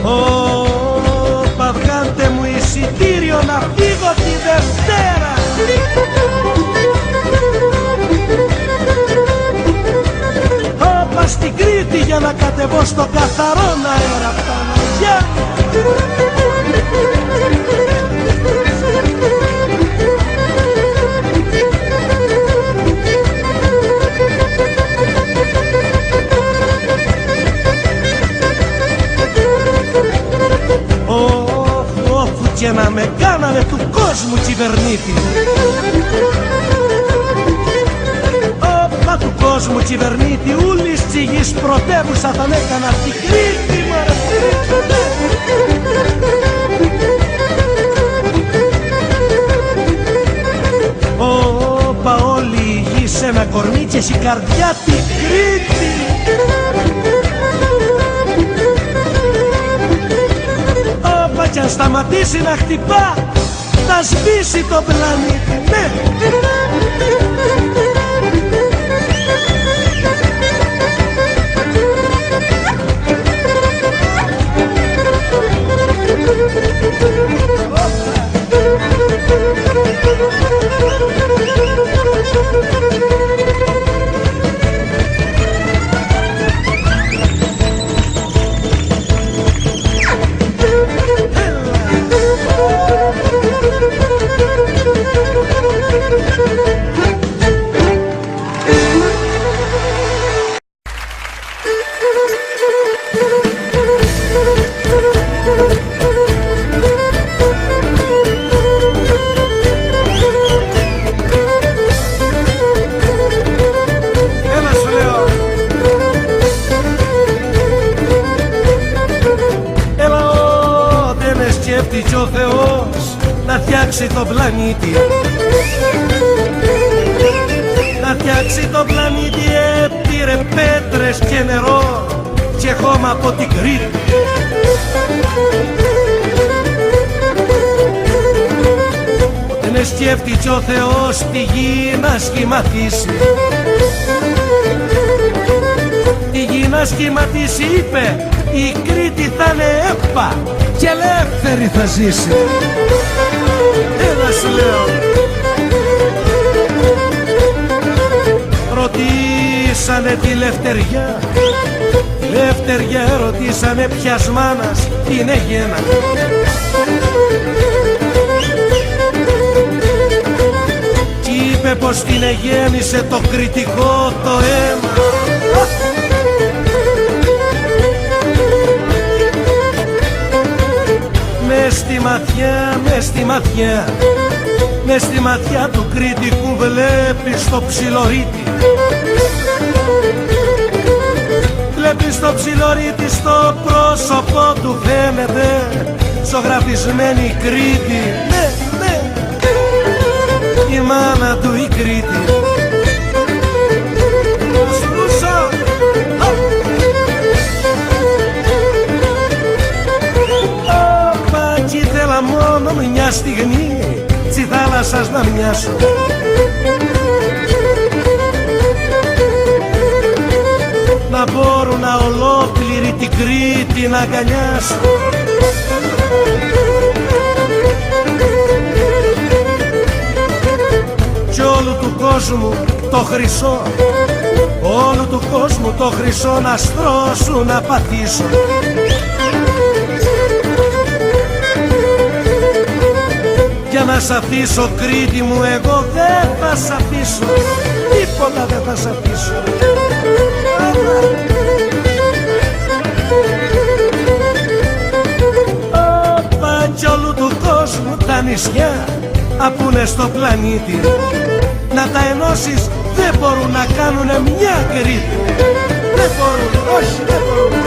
Όπα, βγάλτε μου εισιτήριο να φύγω τη Δευτέρα. Όπα, στην Κρήτη για να κατεβώ στο καθαρό αέρα. Παναγιά. Και να με κάνανε του κόσμου κυβερνήτη. Όπα, του κόσμου κυβερνήτη, ούλης της γης πρωτεύουσα θα έκανα την Κρήτη. Όπα, όλη η γη σε ένα κορμί και η καρδιά την Κρήτη. Κι αν σταματήσει να χτυπά, θα σβήσει το πλανήτη. Ναι. Κι ο Θεός να φτιάξει τον πλανήτη. Να φτιάξει τον πλανήτη, πήρε πέτρες και νερό και χώμα από την Κρήτη. Δεν σκέφτηκε ο Θεός τη γη να σχηματίσει. Τη γη να σχηματίσει, είπε, η Κρήτη θα είναι έπα και ελεύθερη θα ζήσει. Έλα σου λέω. Ρωτήσανε τη Λευτεριά, τη Λευτεριά ρωτήσανε ποιας μάνας είναι γένα. Κι είπε πως την εγέννησε το κριτικό το αίμα. Μες στη ματιά, μες στη ματιά, μες στη ματιά του κριτικού βλέπεις το ψιλορίτη. Βλέπεις το ψιλορίτη, στο πρόσωπο του φαίνεται ζωγραφισμένη Κρήτη. Ναι, ναι, η μάνα του η Κρήτη. Μόνο μια στιγμή στη θάλασσας να μοιάσω. Να μπορούν να ολόκληρη την Κρήτη να αγκαλιάσω. Κι όλου του κόσμου το χρυσό, όλου του κόσμου το χρυσό να στρώσω να πατήσω. Για να σ' αφήσω Κρήτη μου, εγώ δεν θα σ' αφήσω. Τίποτα δεν θα σ' αφήσω. Όπα, κι όλου του κόσμου τα νησιά απούνε στο πλανήτη. Να τα ενώσεις δεν μπορούν να κάνουνε μια Κρήτη. Δεν μπορούν, όχι δεν μπορούν.